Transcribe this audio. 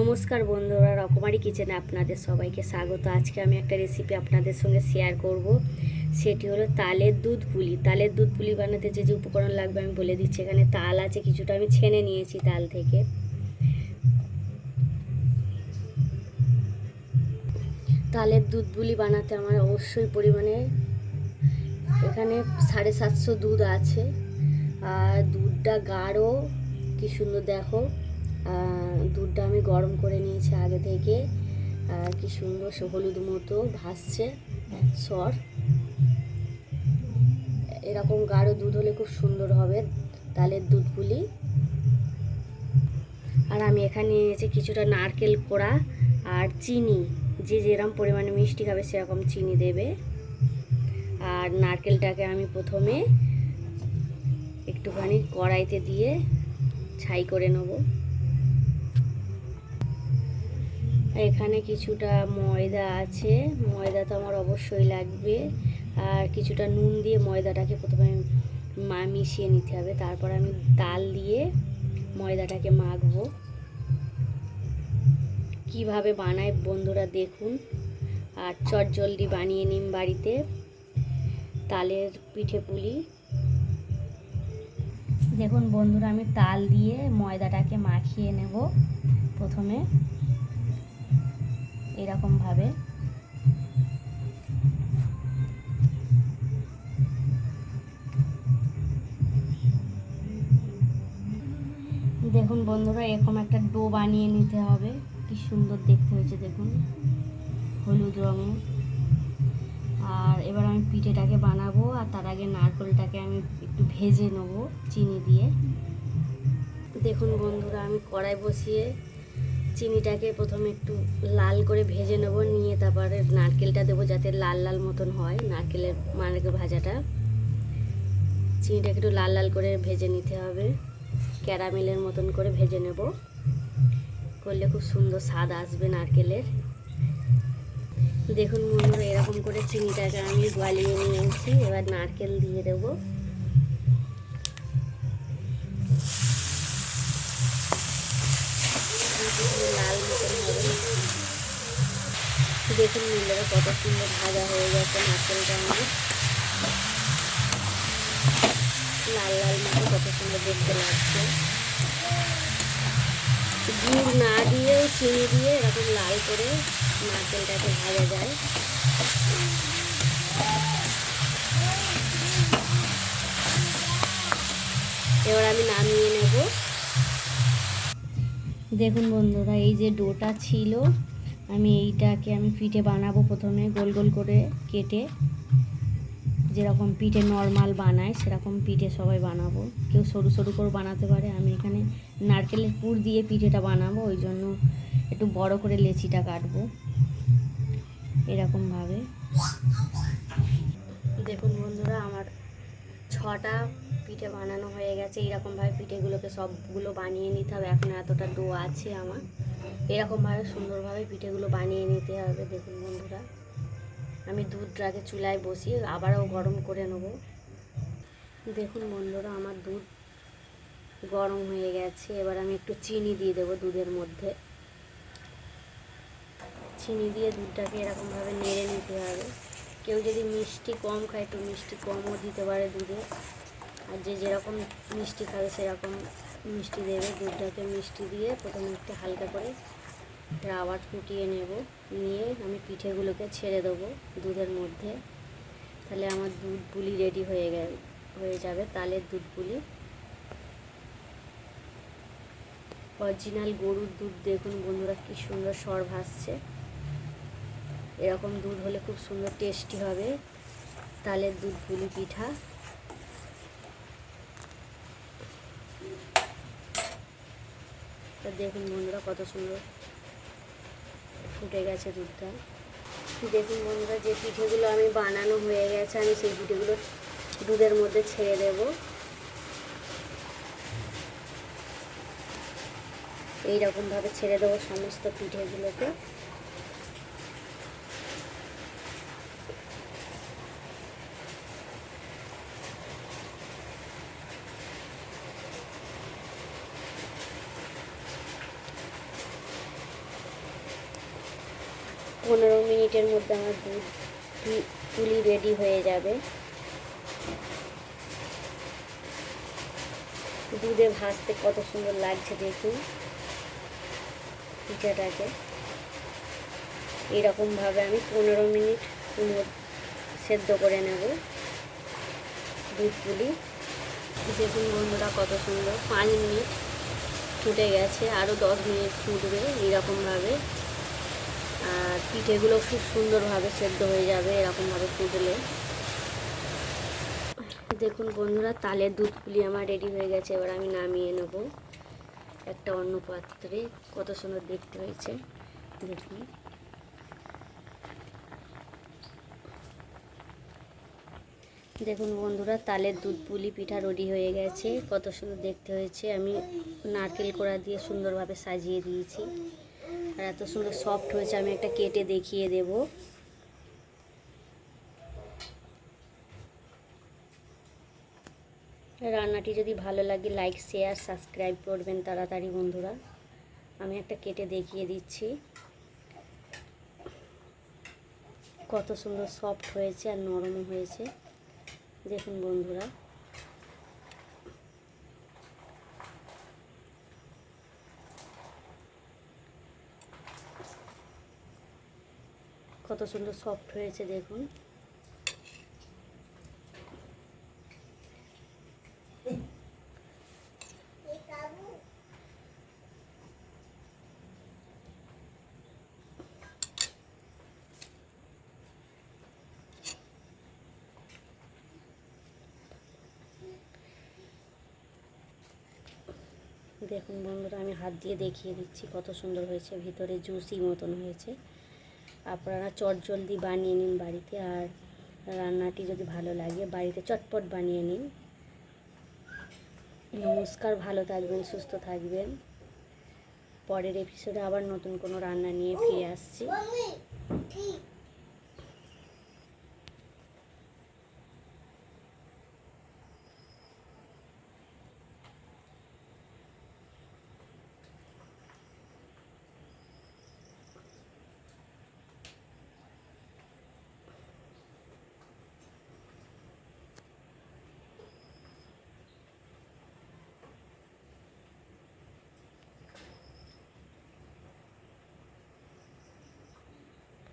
নমস্কার বন্ধুরা, রকমারি কিচেনে আপনাদের সবাইকে স্বাগত। আজকে আমি একটা রেসিপি আপনাদের সঙ্গে শেয়ার করব। সেটি হলো তালের দুধ পুলি। তালের দুধ পুলি বানাতে যে যে উপকরণ লাগবে আমি বলে দিচ্ছি। এখানে তাল আছে, কিছুটা আমি ছেনে নিয়েছি তাল থেকে। তালের দুধ পুলি বানাতে আমার অবশ্যই পরিমাণে এখানে 750 দুধ আছে। আর দুধটা গাঢ়, কি সুন্দর দেখো। দুধটা আমি গরম করে নিয়েছি আগে থেকে। আর কি সুন্দর হলুদ মতো ভাসছে সর। এরকম গাঢ় দুধ হলে খুব সুন্দর হবে তালের দুধ পুলি। আর আমি এখানে নিয়েছি কিছুটা নারকেল কোড়া আর চিনি। যে যেরকম পরিমাণে মিষ্টি খাবে সেরকম চিনি দেবে। আর নারকেলটাকে আমি প্রথমে একটুখানি কড়াইতে দিয়ে ছাই করে নেব। এখানে কিছুটা ময়দা আছে, ময়দা তো আমার অবশ্যই লাগবে। আর কিছুটা নুন দিয়ে ময়দাটাকে প্রথমে মিশিয়ে নিতে হবে। তারপর আমি তাল দিয়ে ময়দাটাকে মাখবো। কিভাবে বানায় বন্ধুরা দেখুন, আর চটজলদি বানিয়ে নিন বাড়িতে তালের পিঠে পুলি। দেখুন বন্ধুরা, আমি তাল দিয়ে ময়দাটাকে মাখিয়ে নেব প্রথমে এরকমভাবে। দেখুন বন্ধুরা, এরকম একটা ডো বানিয়ে নিতে হবে। কি সুন্দর দেখতে হয়েছে দেখুন, হলুদ রঙে। আর এবার আমি পিঠেটাকে বানাবো। আর তার আগে নারকেলটাকে আমি একটু ভেজে নেব চিনি দিয়ে। দেখুন বন্ধুরা, আমি কড়াই বসিয়ে চিনিটাকে প্রথমে একটু লাল করে ভেজে নেব। নিয়ে তারপরে নারকেলটা দেবো যাতে লাল লাল মতন হয় নারকেল ভাজাটা। চিনিটাকে একটু লাল লাল করে ভেজে নিতে হবে, ক্যারামেলের মতন করে ভেজে নেব। করলে খুব সুন্দর স্বাদ আসবে নারকেলের। দেখুন বন্ধুরা, এরকম করে চিনিটাকে আমি গলিয়ে নিয়েছি। এবার নারকেল দিয়ে দেবো। লাল মতন হবে। দেখুন বন্ধুরা, কত সুন্দর ভাজা হয়ে গেছে নারকেলটা আমার। লাল লাল মতো কত সুন্দর দেখতে লাগছে। গুড় না দিয়েও চিনি দিয়ে এরকম লাল করে নারকেলটাকে ভাজা যায়। এবার আমি নামিয়ে নেব। দেখুন বন্ধুরা, এই যে ডোটা ছিল, আমি আমি পিঠে বানাবো। প্রথমে গোল গোল করে কেটে, যেরকম পিঠে নর্মাল বানায় সেরকম পিঠে সবাই বানাবো। কেউ সরু সরু করে বানাতে পারে। আমি এখানে নারকেলের পুর দিয়ে পিঠেটা বানাবো, ওই জন্য একটু বড় করে লেচিটা কাটবো এরকমভাবে। দেখুন বন্ধুরা, আমার 6টা পিঠে বানানো হয়ে গেছে। এইরকমভাবে পিঠেগুলোকে সবগুলো বানিয়ে নিতে হবে। এখন এতটা ডো আছে আমার, এরকমভাবে সুন্দরভাবে পিঠেগুলো বানিয়ে নিতে হবে। দেখুন বন্ধুরা, আমি দুধটাকে চুলায় বসিয়ে আবারও গরম করে নেব। দেখুন বন্ধুরা, আমার দুধ গরম হয়ে গেছে। এবার আমি একটু চিনি দিয়ে দেবো দুধের মধ্যে। চিনি দিয়ে দুধটাকে এরকমভাবে নেড়ে নিতে হবে। কেউ যদি মিষ্টি কম খায় একটু মিষ্টি কমও দিতে পারে দুধে। আর যে যেরকম মিষ্টি খাবে সেরকম মিষ্টি দেবে। দুধটাকে মিষ্টি দিয়ে প্রথমে একটু হালকা করে আবার ফুটিয়ে নেব। নিয়ে আমি পিঠেগুলোকে ছেড়ে দেবো দুধের মধ্যে। তাহলে আমার দুধ পুলি রেডি হয়ে যাবে, তালের দুধ পুলি। অরিজিনাল গরুর দুধ। দেখুন বন্ধুরা, কি সুন্দর সর ভাসছে। এরকম দুধ হলে খুব সুন্দর টেস্টি হবে তালের দুধ পুলি পিঠা। দেখুন বন্ধুরা, কত সুন্দর ফুটে গেছে দুধটা। দেখুন বন্ধুরা, যে পিঠেগুলো আমি বানানো হয়ে গেছে, আমি সেই পিঠেগুলো দুধের মধ্যে ছেড়ে দেব। এইরকমভাবে ছেড়ে দেবো সমস্ত পিঠেগুলোকে। 15 মিনিটের মধ্যে আমার দুধ পুলি রেডি হয়ে যাবে। দুধে ভাজতে কত সুন্দর লাগছে দেখুন পিঠাটাকে। এরকমভাবে আমি 15 মিনিট সেদ্ধ করে নেব দুধ পুলি। দেখুন বন্ধুরা কত সুন্দর, 5 মিনিট ফুটে গেছে, আরও 10 মিনিট ফুটবে এরকমভাবে। আর পিঠেগুলো খুব সুন্দরভাবে সেদ্ধ হয়ে যাবে এরকমভাবে ফুটলে। দেখুন বন্ধুরা তালের দুধ পুলি আমার রেডি হয়ে গেছে। এবার আমি নামিয়ে নেব একটা অন্য পাত্রে। কত সুন্দর দেখতে হয়েছে দেখুন। দেখুন বন্ধুরা তালের দুধ পুলি পিঠা রেডি হয়ে গেছে, কত সুন্দর দেখতে হয়েছে। আমি নারকেল কোড়া দিয়ে সুন্দরভাবে সাজিয়ে দিয়েছি, আর এত সুন্দর সফট হয়েছে। আমি একটা কেটে দেখিয়ে দেব। রান্নাটি যদি ভালো লাগে লাইক শেয়ার সাবস্ক্রাইব করবেন তাড়াতাড়ি বন্ধুরা। আমি একটা কেটে দেখিয়ে দিচ্ছি, কত সুন্দর সফট হয়েছে আর নরমও হয়েছে দেখুন বন্ধুরা। কত সুন্দর সফট হয়েছে দেখুন। দেখুন বন্ধুরা আমি হাত দিয়ে দেখিয়ে দিচ্ছি কত সুন্দর হয়েছে, ভিতরে জুসি মতন হয়েছে। আপনারা চটজলদি বানিয়ে নিন বাড়িতে, আর রান্নাটি যদি ভালো লাগে বাড়িতে চটপট বানিয়ে নিন। নমস্কার, ভালো থাকবেন, সুস্থ থাকবেন। পরের এপিসোডে আবার নতুন কোনো রান্না নিয়ে ফিরে আসছি।